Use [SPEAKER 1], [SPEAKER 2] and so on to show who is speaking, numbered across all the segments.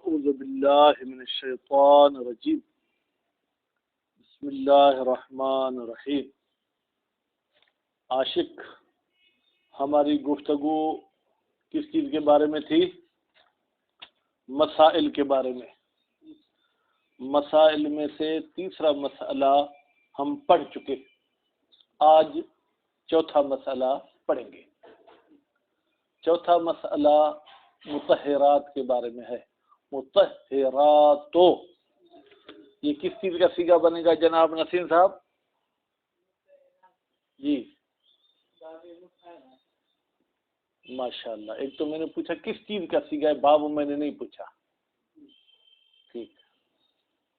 [SPEAKER 1] اعوذ باللہ من الشیطان الرجیم بسم اللہ الرحمن الرحیم۔ عاشق، ہماری گفتگو کس چیز کے بارے میں تھی؟ مسائل کے بارے میں۔ مسائل میں سے تیسرا مسئلہ ہم پڑھ چکے، آج چوتھا مسئلہ پڑھیں گے۔ چوتھا مسئلہ مطہرات کے بارے میں ہے۔ مطہرات یہ کس چیز کا صیغہ بنے گا جناب نسیم صاحب؟ جی ماشاءاللہ۔ ایک تو میں نے پوچھا کس چیز کا صیغہ ہے، باب میں نے نہیں پوچھا، ٹھیک،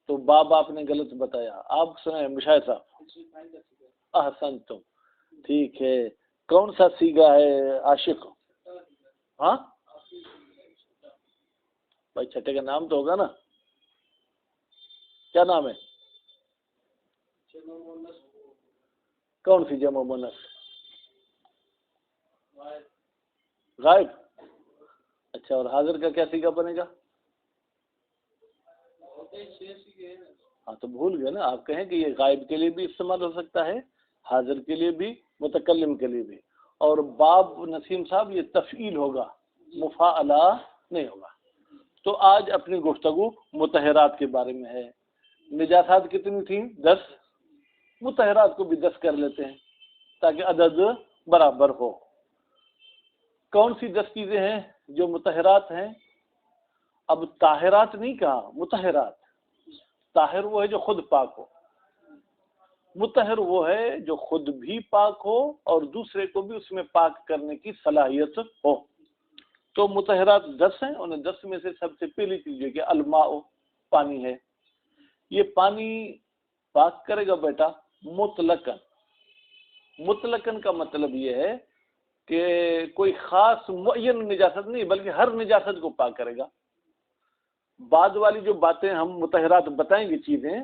[SPEAKER 1] تو باب آپ نے غلط بتایا۔ آپ سنیں مشاہد صاحب، احسنتم، ٹھیک ہے۔ کون سا صیغہ ہے عاشق؟ ہاں بھائی چھٹے کا نام تو ہوگا نا، کیا نام ہے؟ کون سی جمع مونس؟ غائب، اچھا۔ اور حاضر کا کیا صیغہ بنے گا؟ ہاں تو بھول گئے نا، آپ کہیں کہ یہ غائب کے لیے بھی استعمال ہو سکتا ہے، حاضر کے لیے بھی، متکلم کے لیے بھی۔ اور باب نسیم صاحب یہ تفعیل ہوگا، مفاعلہ نہیں ہوگا۔ تو آج اپنی گفتگو مطہرات کے بارے میں ہے۔ نجاسات کتنی تھیں؟ 10۔ مطہرات کو بھی 10 کر لیتے ہیں تاکہ عدد برابر ہو۔ کون سی 10 چیزیں ہیں جو مطہرات ہیں؟ اب طاہرات نہیں کہا، مطہرات۔ طاہر وہ ہے جو خود پاک ہو، مطہر وہ ہے جو خود بھی پاک ہو اور دوسرے کو بھی اس میں پاک کرنے کی صلاحیت ہو۔ تو مطہرات 10 ہیں، انہیں 10 میں سے سب سے پہلی چیز ہے کہ الماء، پانی ہے۔ یہ پانی پاک کرے گا بیٹا مطلقاً۔ مطلقاً کا مطلب یہ ہے کہ کوئی خاص معین نجاست نہیں بلکہ ہر نجاست کو پاک کرے گا۔ بعد والی جو باتیں ہم مطہرات بتائیں گے چیزیں،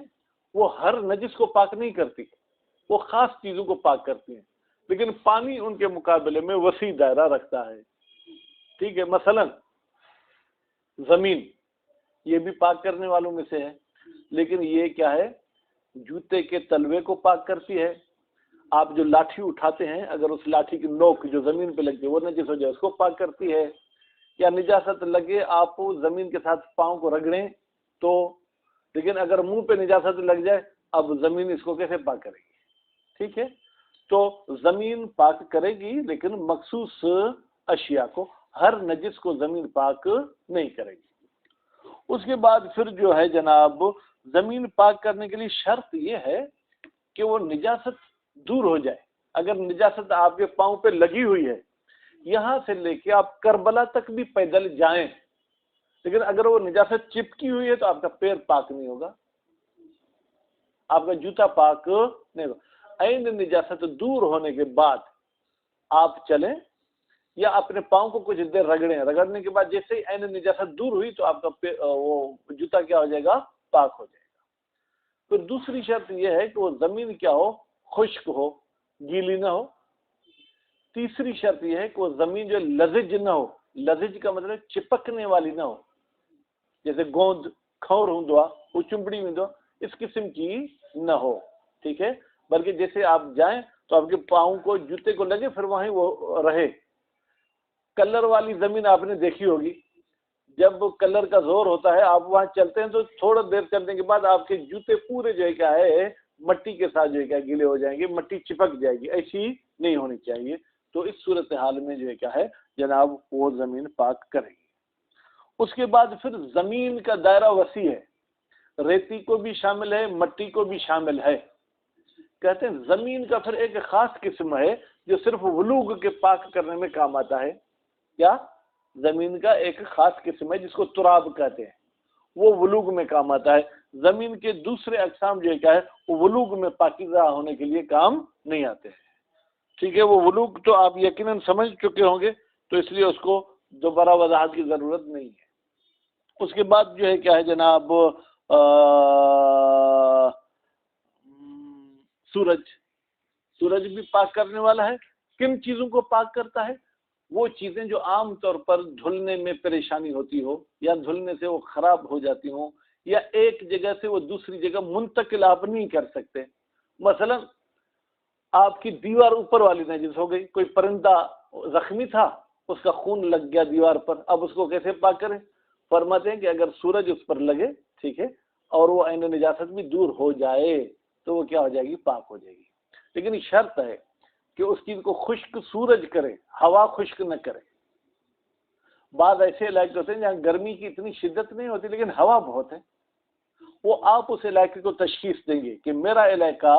[SPEAKER 1] وہ ہر نجس کو پاک نہیں کرتی، وہ خاص چیزوں کو پاک کرتی ہیں، لیکن پانی ان کے مقابلے میں وسیع دائرہ رکھتا ہے، ٹھیک ہے۔ مثلا زمین یہ بھی پاک کرنے والوں میں سے ہے، لیکن یہ کیا ہے؟ جوتے کے تلوے کو پاک کرتی ہے۔ آپ جو لاٹھی اٹھاتے ہیں، اگر اس لاٹھی کی نوک جو زمین پہ لگتی ہے وہ نجس ہو جائے، اس کو پاک کرتی ہے۔ یا نجاست لگے، آپ زمین کے ساتھ پاؤں کو رگڑیں تو، لیکن اگر منہ پہ نجاست لگ جائے، اب زمین اس کو کیسے پاک کرے گی؟ ٹھیک ہے، تو زمین پاک کرے گی لیکن مخصوص اشیاء کو، ہر نجس کو زمین پاک نہیں کرے گی۔ اس کے بعد پھر جو ہے جناب، زمین پاک کرنے کے لیے شرط یہ ہے کہ وہ نجاست دور ہو جائے۔ اگر نجاست آپ کے پاؤں پہ لگی ہوئی ہے، یہاں سے لے کے آپ کربلا تک بھی پیدل جائیں، لیکن اگر وہ نجاست چپکی ہوئی ہے تو آپ کا پیر پاک نہیں ہوگا، آپ کا جوتا پاک نہیں ہوگا۔ عین نجاست دور ہونے کے بعد آپ چلیں یا اپنے پاؤں کو کچھ دیر رگڑیں، رگڑنے کے بعد جیسے ہی عین نجاست دور ہوئی تو آپ کا وہ جوتا کیا ہو جائے گا؟ پاک ہو جائے گا۔ پھر دوسری شرط یہ ہے کہ وہ زمین کیا ہو؟ خشک ہو، گیلی نہ ہو۔ تیسری شرط یہ ہے کہ وہ زمین جو لزج نہ ہو، لزج کا مطلب چپکنے والی نہ ہو، جیسے گوند کھور ہوں دعا، وہ چمڑی میں دو، اس قسم کی نہ ہو، ٹھیک ہے۔ بلکہ جیسے آپ جائیں تو آپ کے پاؤں کو جوتے کو لگے پھر وہیں وہ رہے۔ کلر والی زمین آپ نے دیکھی ہوگی، جب کلر کا زور ہوتا ہے آپ وہاں چلتے ہیں تو تھوڑا دیر چلنے کے بعد آپ کے جوتے پورے جو ہے کیا ہے، مٹی کے ساتھ جو ہے کیا گیلے ہو جائیں گے، مٹی چپک جائے گی، ایسی نہیں ہونی چاہیے۔ تو اس صورتحال میں جو ہے کیا ہے جناب، وہ زمین پاک کرے گی۔ اس کے بعد پھر زمین کا دائرہ وسیع ہے، ریتی کو بھی شامل ہے، مٹی کو بھی شامل ہے۔ کہتے ہیں زمین کا پھر ایک خاص قسم ہے جو صرف ولوغ کے پاک کرنے میں کام آتا ہے۔ کیا؟ زمین کا ایک خاص قسم ہے جس کو تراب کہتے ہیں، وہ ولوغ میں کام آتا ہے۔ زمین کے دوسرے اقسام جو ہے کیا ہے، وہ ولوغ میں پاکیزہ ہونے کے لیے کام نہیں آتے ہیں، ٹھیک ہے۔ وہ ولوغ تو آپ یقیناً سمجھ چکے ہوں گے، تو اس لیے اس کو دوبارہ وضاحت کی ضرورت نہیں ہے۔ اس کے بعد جو ہے کیا ہے جناب، سورج بھی پاک کرنے والا ہے۔ کن چیزوں کو پاک کرتا ہے؟ وہ چیزیں جو عام طور پر دھلنے میں پریشانی ہوتی ہو یا دھلنے سے وہ خراب ہو جاتی ہوں یا ایک جگہ سے وہ دوسری جگہ منتقل آپ نہیں کر سکتے. مثلا آپ کی دیوار اوپر والی نجس ہو گئی، کوئی پرندہ زخمی تھا، اس کا خون لگ گیا دیوار پر، اب اس کو کیسے پاک کریں؟ فرماتے ہیں کہ اگر سورج اس پر لگے، ٹھیک ہے، اور وہ عین نجاست بھی دور ہو جائے تو وہ کیا ہو جائے گی؟ پاک ہو جائے گی. لیکن شرط ہے کہ اس چیز کو خشک سورج کرے، ہوا خشک نہ کرے. بعض ایسے علاقے ہوتے ہیں جہاں گرمی کی اتنی شدت نہیں ہوتی لیکن ہوا بہت ہے، وہ آپ اس علاقے کو تشخیص دیں گے کہ میرا علاقہ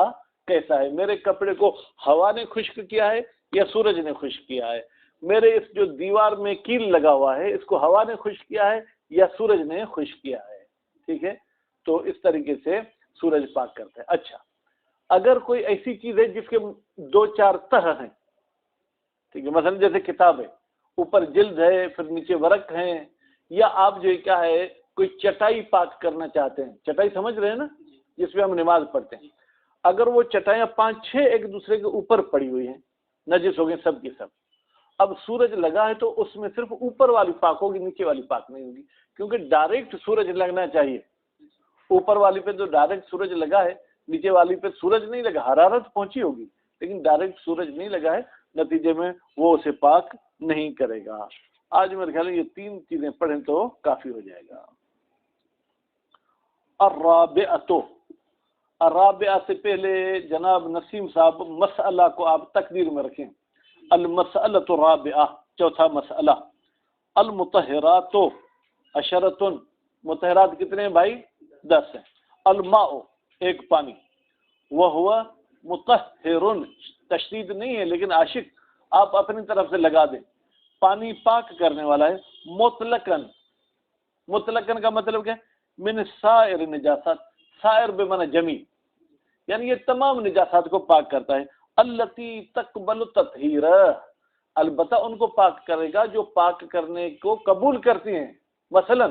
[SPEAKER 1] کیسا ہے، میرے کپڑے کو ہوا نے خشک کیا ہے یا سورج نے خشک کیا ہے، میرے اس جو دیوار میں کیل لگا ہوا ہے اس کو ہوا نے خشک کیا ہے یا سورج نے خشک کیا ہے. ٹھیک ہے، تو اس طریقے سے سورج پاک کرتا ہے. اچھا، اگر کوئی ایسی چیز ہے جس کے دو چار تہ ہیں، ٹھیک ہے، مثلا جیسے کتاب ہے، اوپر جلد ہے، پھر نیچے ورق ہیں، یا آپ جو کیا ہے کوئی چٹائی پاک کرنا چاہتے ہیں، چٹائی سمجھ رہے ہیں نا جس پہ ہم نماز پڑھتے ہیں، اگر وہ چٹائیاں 5-6 ایک دوسرے کے اوپر پڑی ہوئی ہیں، نجس ہو گئی سب کی سب، اب سورج لگا ہے تو اس میں صرف اوپر والی پاک ہوگی، نیچے والی پاک نہیں ہوگی، کیونکہ ڈائریکٹ سورج لگنا چاہیے. اوپر والی پہ تو ڈائریکٹ سورج لگا ہے، نیچے والی پہ سورج نہیں لگا، حرارت پہنچی ہوگی لیکن ڈائریکٹ سورج نہیں لگا ہے، نتیجے میں وہ اسے پاک نہیں کرے گا. آج میرے خیال میں یہ 3 چیزیں پڑھیں تو کافی ہو جائے گا. الرابعہ سے پہلے جناب نسیم صاحب مسئلہ کو آپ تقدیر میں رکھیں. المسألۃ الرابعہ، چوتھا مسئلہ. المطہرات عشرۃ، مطہرات کتنے ہیں بھائی؟ 10 ہیں. الماء، ایک پانی، وہو مطہر، تشدید نہیں ہے لیکن عاشق آپ اپنی طرف سے لگا دیں، پانی پاک کرنے والا ہے. مطلقاً، مطلقاً کا مطلب کیا ہے؟ من سائر نجاسات، سائر بمعنی جمی، یعنی یہ تمام نجاسات کو پاک کرتا ہے. التی تقبل تطہیر، البتہ ان کو پاک کرے گا جو پاک کرنے کو قبول کرتی ہیں. مثلا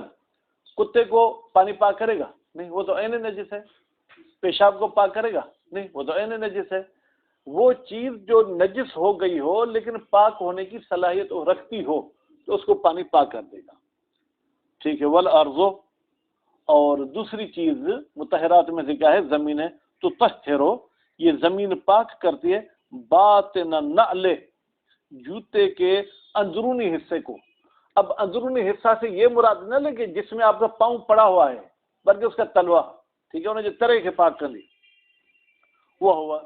[SPEAKER 1] کتے کو پانی پاک کرے گا؟ نہیں، وہ تو عین نجس ہے. پیشاب کو پاک کرے گا؟ نہیں، وہ تو عین نجس ہے. وہ چیز جو نجس ہو گئی ہو لیکن پاک ہونے کی صلاحیت رکھتی ہو تو اس کو پانی پاک کر دے گا. ٹھیک ہے. والارض، اور دوسری چیز مطہرات میں سے کیا ہے؟ زمین ہے. تو تطہرو، یہ زمین پاک کرتی ہے باطن نعل، جوتے کے اندرونی حصے کو. اب اندرونی حصہ سے یہ مراد نہ لے کہ جس میں آپ کا پاؤں پڑا ہوا ہے، بلکہ اس کا تلوا، ٹھیک ہے، انہیں جو طرح کے پاک کر لی وہ ہوا.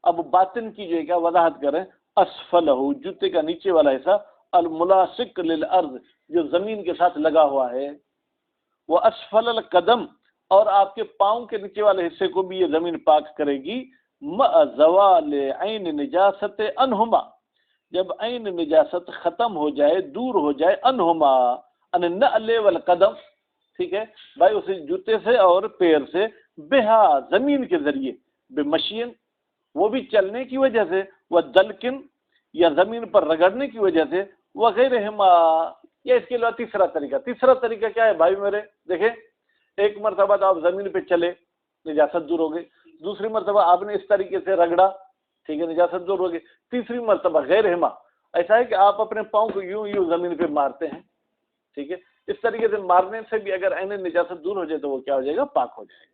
[SPEAKER 1] اب باطن کی جو ہے کیا وضاحت کریں؟ اسفلہ، جوتے کا نیچے والا حصہ، الملاصق للارض، جو زمین کے ساتھ لگا ہوا ہے. وہ اسفل القدم، اور آپ کے پاؤں کے نیچے والے حصے کو بھی یہ زمین پاک کرے گی. مع زوال عین نجاست انہما، جب عین نجاست ختم ہو جائے، دور ہو جائے، انہما ان النعل والقدم، ٹھیک ہے بھائی، اسے جوتے سے اور پیر سے، بہا، زمین کے ذریعے، بمشین، وہ بھی چلنے کی وجہ سے، وہ دلکن، یا زمین پر رگڑنے کی وجہ سے، وغیرہما، یا اس کے علاوہ تیسرا طریقہ. تیسرا طریقہ کیا ہے بھائی میرے؟ دیکھیں، ایک مرتبہ تو آپ زمین پہ چلے، نجاست دور ہو گئی. دوسری مرتبہ آپ نے اس طریقے سے رگڑا، ٹھیک ہے، نجاست دور ہو گئی. تیسری مرتبہ غیرہما، ایسا ہے کہ آپ اپنے پاؤں کو یوں یوں زمین پہ مارتے ہیں، ٹھیک ہے. اس طریقے سے مارنے سے بھی اگر عین نجاست دور ہو جائے تو وہ کیا ہو جائے گا؟ پاک ہو جائے گا.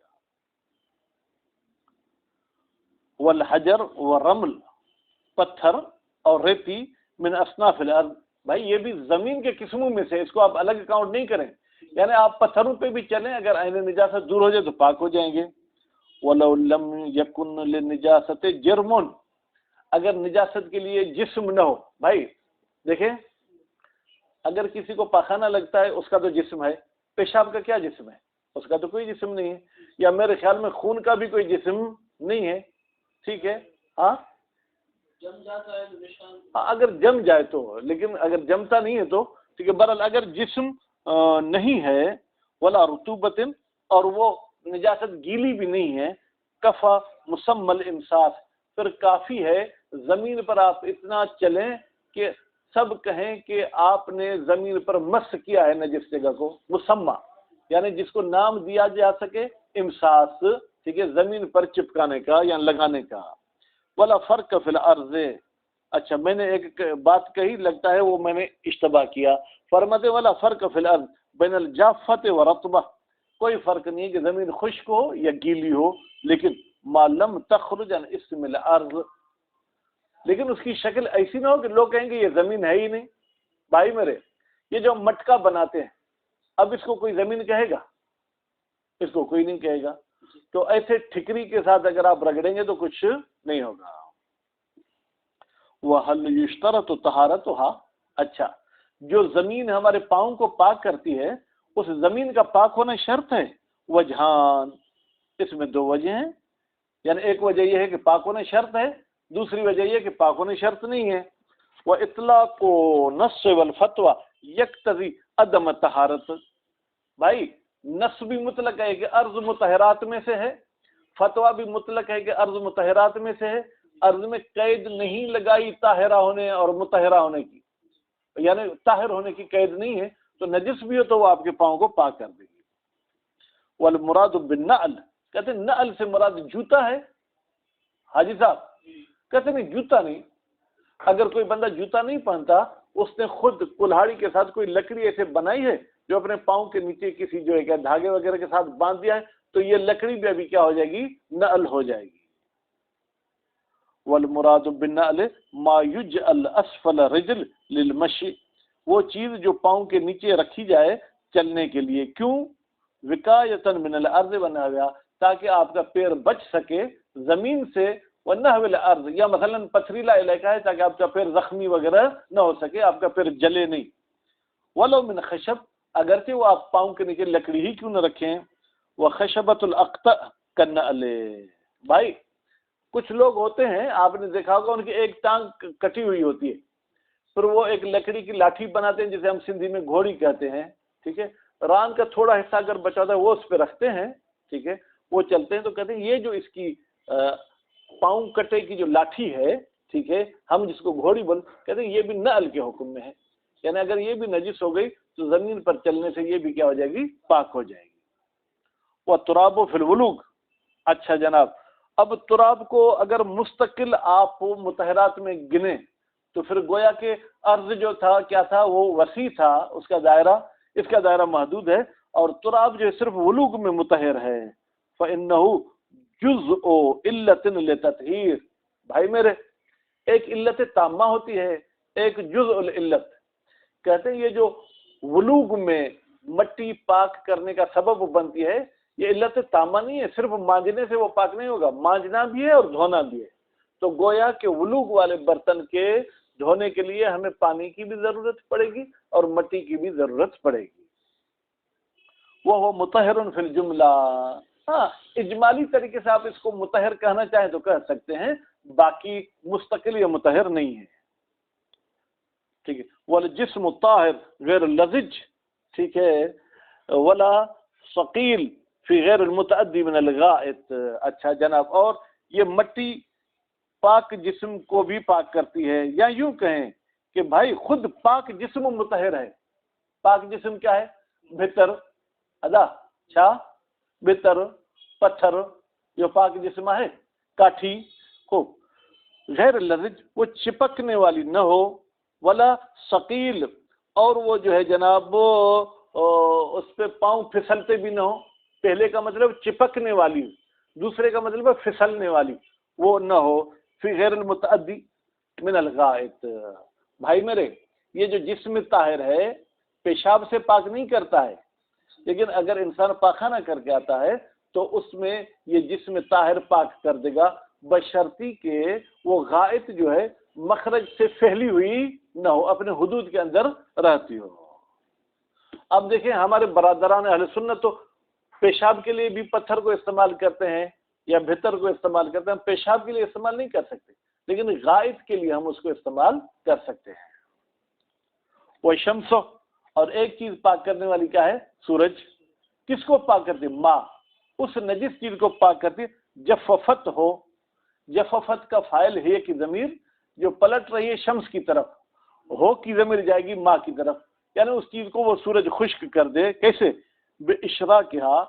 [SPEAKER 1] والحجر والرمل، پتھر اور ریتی، من اصناف الارض، بھائی یہ بھی زمین کے قسموں میں سے، اس کو آپ الگ کاؤنٹ نہیں کریں. یعنی آپ پتھروں پہ بھی چلیں، اگر عین نجاست دور ہو جائے تو پاک ہو جائیں گے. وَلَوْ لَمْ يَكُنْ لِلنِّجَاسَةِ جِرْمٌ، اگر نجاست کے لیے جسم نہ ہو. بھائی دیکھیں، اگر کسی کو پاخانہ لگتا ہے اس کا تو جسم ہے، پیشاب کا کیا جسم ہے؟ اس کا تو کوئی جسم نہیں ہے. یا میرے خیال میں خون کا بھی کوئی جسم نہیں ہے، ٹھیک ہے. ہاں اگر جم جائے تو، لیکن اگر جمتا نہیں ہے تو ٹھیک ہے. بہرحال اگر جسم نہیں ہے، ولا رطوبت، اور وہ نجاست گیلی بھی نہیں ہے، کفا مسمى الامساس، پھر کافی ہے زمین پر آپ اتنا چلیں کہ سب کہیں کہ آپ نے زمین پر مس کیا ہے نجس جگہ کو. مسمى یعنی جس کو نام دیا جا سکے، امساس، ٹھیک ہے، زمین پر چپکانے کا یا لگانے کا. ولا فرق فی الارض، اچھا میں نے ایک بات کہی، لگتا ہے وہ میں نے اشتباہ کیا. فرماتے والا فرق فی الارض بین الجافۃ و رطبہ، کوئی فرق نہیں کہ زمین خشک ہو یا گیلی ہو، لیکن ما لم تخرج عن اسم الارض، لیکن اس کی شکل ایسی نہ ہو کہ لوگ کہیں گے یہ زمین ہے ہی نہیں. بھائی میرے، یہ جو مٹکا بناتے ہیں، اب اس کو کوئی زمین کہے گا؟ اس کو کوئی نہیں کہے گا. تو ایسے ٹھکری کے ساتھ اگر آپ رگڑیں گے تو کچھ نہیں ہوگا. وَهَلْ يُشْتَرَطُ طَهَارَتُهَا، اچھا جو زمین ہمارے پاؤں کو پاک کرتی ہے، اس زمین کا پاک ہونا شرط ہے؟ وجہان، اس میں دو وجہ ہیں. یعنی ایک وجہ یہ ہے کہ پاک ہونا شرط ہے، دوسری وجہ یہ کہ پاک ہونا شرط نہیں ہے. وَإِطْلَاقُ نَصِّ وَالْفَتْوَى يَقْتَضِي عَدَمَ طَهَارَةٍ، بھائی نص بھی مطلق ہے کہ ارض مطہرات میں سے ہے، فتویٰ بھی مطلق ہے کہ ارض مطہرات میں سے ہے. ارض میں قید نہیں لگائی طاہرہ ہونے اور مطہرہ ہونے کی، یعنی طاہر ہونے کی قید نہیں ہے، تو نجس بھی ہو تو وہ آپ کے پاؤں کو پاک کر دے گی. والمراد بالنعل، کہتے ہیں نعل سے مراد جوتا ہے. حاجی صاحب کہتے ہیں جوتا نہیں. اگر کوئی بندہ جوتا نہیں پہنتا، اس نے خود کلہاڑی کے ساتھ کوئی لکڑی ایسے بنائی ہے جو اپنے پاؤں کے نیچے کسی جو ہے دھاگے وغیرہ کے ساتھ باندھ دیا ہے، تو یہ لکڑی بھی ابھی کیا ہو جائے گی؟ نعل ہو جائے گی. والمراد بالنعل ما یجعل اسفل رجل للمشی، وہ چیز جو پاؤں کے نیچے رکھی جائے چلنے کے لیے. کیوں؟ وقایۃ من الارض ونحوها، تاکہ آپ کا پیر بچ سکے زمین سے، ونحو الارض، یا مثلا پتھریلا علاقہ ہے تاکہ آپ کا پیر زخمی وغیرہ نہ ہو سکے، آپ کا پیر جلے نہیں. ولو من خشب، اگرچہ وہ آپ پاؤں کے نیچے لکڑی ہی کیوں نہ رکھیں. وخشبۃ الاقطع کالنعل، بھائی کچھ لوگ ہوتے ہیں آپ نے دیکھا ہوگا ان کی ایک ٹانگ کٹی ہوئی ہوتی ہے، پھر وہ ایک لکڑی کی لاٹھی بناتے ہیں جسے ہم سندھی میں گھوڑی کہتے ہیں، ٹھیک ہے، ران کا تھوڑا حصہ اگر بچا ہوتا ہے وہ اس پہ رکھتے ہیں، ٹھیک ہے، وہ چلتے ہیں. تو کہتے ہیں یہ جو اس کی پاؤں کٹے کی جو لاٹھی ہے، ٹھیک ہے، ہم جس کو گھوڑی بول، کہتے ہیں یہ بھی نعل کے حکم میں ہے. یعنی اگر یہ بھی نجس ہو گئی تو زمین پر چلنے سے یہ بھی کیا ہو جائے گی؟ پاک ہو جائے گی. وَالتُّرَابُ فِي الْوُلُوغِ، اچھا جناب، اب تراب کو اگر مستقل آپ مطہرات میں گنیں تو پھر گویا کہ ارض جو تھا کیا تھا؟ وہ وسیع تھا، اس کا دائرہ، اس کا دائرہ محدود ہے، اور تراب جو صرف ولوغ میں مطہر ہے. فَإِنَّهُ جُزْءُ عِلَّةٍ لِتَطْہِيرٍ، بھائی میرے ایک علت تامہ ہوتی ہے، ایک جزء العلت. کہتے ہیں یہ جو ولوغ میں مٹی پاک کرنے کا سبب بنتی ہے، یہ علت تامہ نہیں ہے. صرف مانجنے سے وہ پاک نہیں ہوگا، مانجنا بھی ہے اور دھونا بھی ہے. تو گویا کہ ولوغ والے برتن کے دھونے کے لیے ہمیں پانی کی بھی ضرورت پڑے گی اور مٹی کی بھی ضرورت پڑے گی. وہ مطہر فی الجملہ، ہاں اجمالی طریقے سے آپ اس کو مطہر کہنا چاہیں تو کہہ سکتے ہیں، باقی مستقل یا مطہر نہیں ہے. ٹھیک ہے. والجسم الطاہر غیر لزج، ٹھیک ہے، ولا ثقیل فی غیر المتعدی من الغائط. اچھا جناب، اور یہ مٹی پاک جسم کو بھی پاک کرتی ہے، یا یوں کہیں کہ بھائی خود پاک جسم مطہر ہے. پاک جسم کیا ہے؟ بھتر، ادا، چھا، بھتر، پتھر، جو پاک جسم ہے، کاٹھی، خوب. غیر لزج، وہ چپکنے والی نہ ہو، ولا ثقیل، اور وہ جو ہے جناب اس پہ پاؤں پھسلتے بھی نہ ہو. پہلے کا مطلب چپکنے والی، دوسرے کا مطلب پھسلنے والی، وہ نہ ہو. فی غیر المتعدی من الغائط، بھائی میرے یہ جو جسم طاہر ہے پیشاب سے پاک نہیں کرتا ہے، لیکن اگر انسان پاخانہ کر کے آتا ہے تو اس میں یہ جسم طاہر پاک کر دے گا، بشرطی کہ وہ غائط جو ہے مخرج سے پھیلی ہوئی نہ ہو، اپنے حدود کے اندر رہتی ہو. اب دیکھیں ہمارے برادران اہل سنت تو پیشاب کے لیے بھی پتھر کو استعمال کرتے ہیں یا بھتر کو استعمال کرتے ہیں. ہم پیشاب کے لیے استعمال نہیں کر سکتے، لیکن غائط کے لیے ہم اس کو استعمال کر سکتے ہیں. وہ شمس، اور ایک چیز پاک کرنے والی کیا ہے؟ سورج. کس کو پاک کرتی ہے؟ ماں، اس نجس چیز کو پاک کرتی ہے. جففت ہو، جففت کا فاعل ہے کی ضمیر جو پلٹ رہی ہے شمس کی طرف، ہو کی ضمیر جائے گی ماں کی طرف، یعنی اس چیز کو وہ سورج خشک کر دے. کیسے؟ بے اشراقہا،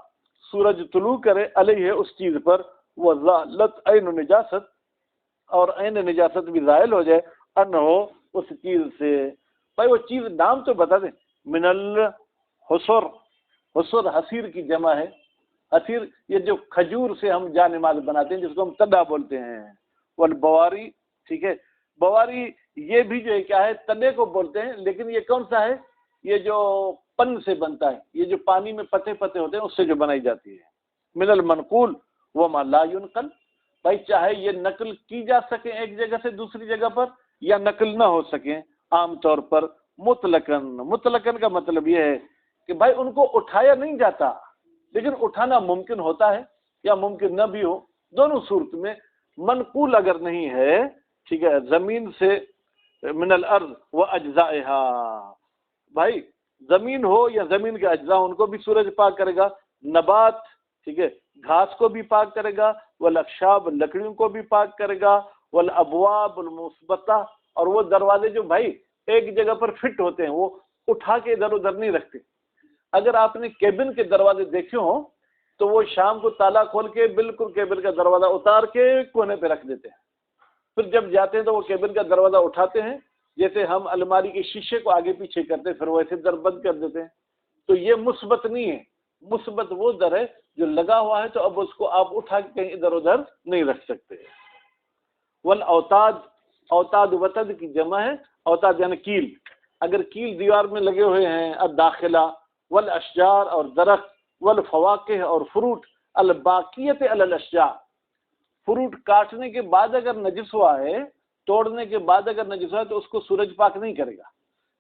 [SPEAKER 1] سورج طلوع کرے علیہ اس چیز پر، وزالت عین نجاست، اور عین نجاست بھی زائل ہو جائے، ان ہو اس چیز سے. بھائی وہ چیز نام تو بتا دیں. من الحسر، حسر حسیر کی جمع ہے. حسیر یہ جو کھجور سے ہم جانماز بناتے ہیں جس کو ہم تدا بولتے ہیں. والبواری، ٹھیک ہے، بواری یہ بھی جو ہے کیا ہے، تنے کو بولتے ہیں، لیکن یہ کون سا ہے؟ یہ جو پن سے بنتا ہے، یہ جو پانی میں پتے پتے ہوتے ہیں اس سے جو بنائی جاتی ہے. من المنقول وما لا ينقل، بھائی چاہے یہ نقل کی جا سکے ایک جگہ سے دوسری جگہ پر یا نقل نہ ہو سکیں عام طور پر. مطلقاً، مطلقاً کا مطلب یہ ہے کہ بھائی ان کو اٹھایا نہیں جاتا، لیکن اٹھانا ممکن ہوتا ہے یا ممکن نہ بھی ہو. دونوں صورت میں منقول اگر نہیں ہے، ٹھیک ہے، زمین سے، من الارض و اجزائها، بھائی زمین ہو یا زمین کے اجزاء ان کو بھی سورج پاک کرے گا. نبات، ٹھیک ہے، گھاس کو بھی پاک کرے گا. والاخشاب، لکڑیوں کو بھی پاک کرے گا. والابواب المثبتہ، اور وہ دروازے جو بھائی ایک جگہ پر فٹ ہوتے ہیں وہ اٹھا کے ادھر ادھر نہیں رکھتے. اگر آپ نے کیبن کے دروازے دیکھے ہوں تو وہ شام کو تالا کھول کے بالکل کیبن کا دروازہ اتار کے کونے پہ رکھ دیتے ہیں، پھر جب جاتے ہیں تو وہ کیبن کا دروازہ اٹھاتے ہیں جیسے ہم الماری کے شیشے کو آگے پیچھے کرتے ہیں، پھر ویسے در بند کر دیتے ہیں. تو یہ مثبت نہیں ہے. مثبت وہ در ہے جو لگا ہوا ہے، تو اب اس کو آپ اٹھا کے کہیں ادھر ادھر نہیں رکھ سکتے. والاوتاد، اوتاد وتد کی جمع ہے. اوتاد یعنی کیل، اگر کیل دیوار میں لگے ہوئے ہیں. الداخلہ، والاشجار اور درخت، والفواکہ اور فروٹ، الباقیت علی الاشجار، فروٹ کاٹنے کے بعد اگر نجس ہوا ہے، توڑنے کے بعد اگر نجس ہوا ہے تو اس کو سورج پاک نہیں کرے گا.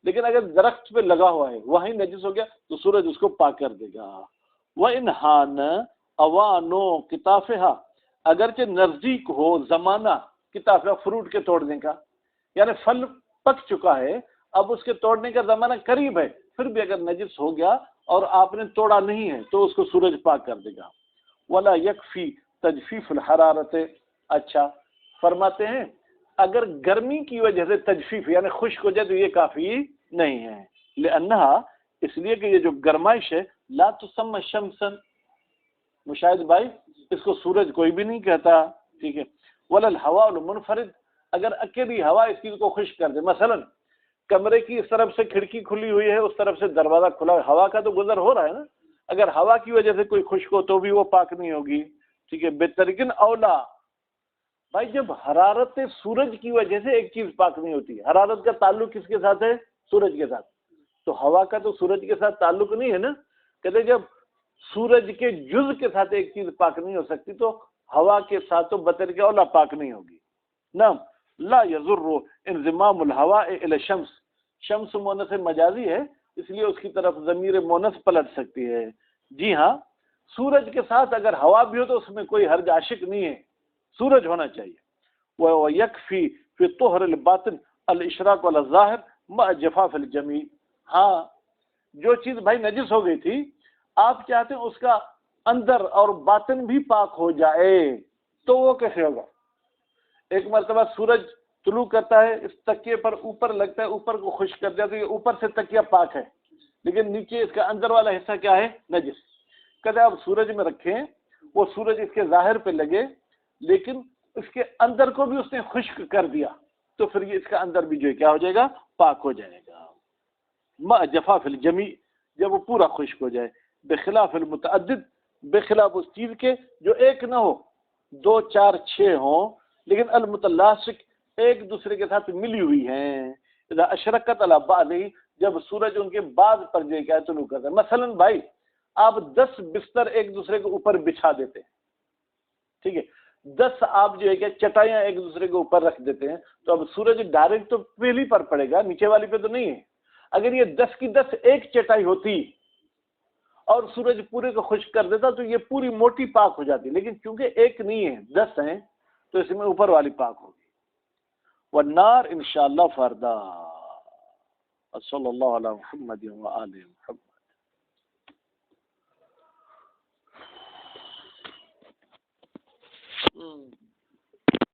[SPEAKER 1] لیکن اگر درخت پہ لگا ہوا ہے وہیں نجس ہو گیا تو سورج اس کو پاک کر دے گا. وَإِنْهَانَ أَوَانُ كِتَافِهَا، اگرچہ نزدیک ہو زمانہ کتافہ فروٹ کے توڑنے کا، یعنی پھل پک چکا ہے، اب اس کے توڑنے کا زمانہ قریب ہے، پھر بھی اگر نجس ہو گیا اور آپ نے توڑا نہیں ہے تو اس کو سورج پاک کر دے گا. وَلَا يَكْفِي تجفیف الحرارت، اچھا فرماتے ہیں اگر گرمی کی وجہ سے تجفیف یعنی خشک ہو جائے تو یہ کافی نہیں ہے. لأنها، اس لیے کہ یہ جو گرمائش ہے، لا تسمى شمسا، مشاہد بھائی اس کو سورج کوئی بھی نہیں کہتا، ٹھیک ہے. ولا الهواء المنفرد، اگر اکیلی ہوا اس چیز کو خشک کر دے، مثلا کمرے کی اس طرف سے کھڑکی کھلی ہوئی ہے، اس طرف سے دروازہ کھلا ہے، ہوا کا تو گزر ہو رہا ہے نا، اگر ہوا کی وجہ سے کوئی خشک ہو تو بھی وہ پاک نہیں ہوگی، ٹھیک ہے. بہترین اولا، بھائی جب حرارت سورج کی وجہ سے ایک چیز پاک نہیں ہوتی، حرارت کا تعلق کس کے ساتھ ہے؟ سورج کے ساتھ. تو ہوا کا تو سورج کے ساتھ تعلق نہیں ہے نا. کہتے جب سورج کے جز کے ساتھ ایک چیز پاک نہیں ہو سکتی تو ہوا کے ساتھ تو بطریق اولا پاک نہیں ہوگی. نعم. لا یضر انضمام الهواء الى الشمس، شمس مونس مجازی ہے اس لیے اس کی طرف ضمیر مونس پلٹ سکتی ہے. جی ہاں، سورج کے ساتھ اگر ہوا بھی ہو تو اس میں کوئی حرج عاشق نہیں ہے، سورج ہونا چاہیے. وَيَكْفِي فِي طُهْرِ الْبَاطِنِ الْإِشْرَاقُ عَلَى الظَّاهِرِ مَعَ جَفَافِ الْجَمِيعِ. ہاں جو چیز بھائی نجس ہو گئی تھی، آپ چاہتے ہیں اس کا اندر اور باطن بھی پاک ہو جائے، تو وہ کیسے ہوگا؟ ایک مرتبہ سورج طلوع کرتا ہے، اس تکیے پر اوپر لگتا ہے، اوپر کو خشک کر دیا تو یہ اوپر سے تکیہ پاک ہے، لیکن نیچے اس کا اندر والا حصہ کیا ہے؟ نجس. کہتے آپ سورج میں رکھیں، وہ سورج اس کے ظاہر پہ لگے لیکن اس کے اندر کو بھی اس نے خشک کر دیا تو پھر یہ اس کا اندر بھی جو ہے کیا ہو جائے گا؟ پاک ہو جائے گا. مع جفاف الجمیع، جب وہ پورا خشک ہو جائے. بخلاف المتعدد، بخلاف اس چیز کے جو ایک نہ ہو، 2 4 6 ہوں لیکن المتلاصق ایک دوسرے کے ساتھ ملی ہوئی ہیں. اذا اشرقت علی بعضہ، جب سورج ان کے بعض پر جو ہے کیا طلوع کرتا ہے. مثلا بھائی آپ 10 بستر ایک دوسرے کے اوپر بچھا دیتے ہیں، ٹھیک ہے، 10 آپ جو ہے کہ چٹائیاں ایک دوسرے کے اوپر رکھ دیتے ہیں، تو اب سورج ڈائریکٹ تو پہلی پر پڑے گا، نیچے والی پہ تو نہیں ہے. اگر یہ 10 کی 10 ایک چٹائی ہوتی اور سورج پورے کو خشک کر دیتا تو یہ پوری موٹی پاک ہو جاتی، لیکن چونکہ ایک نہیں ہے 10 ہیں تو اس میں اوپر والی پاک ہوگی. والنار انشاءاللہ فردا. صلی اللہ علیہ محمد و آل محمد.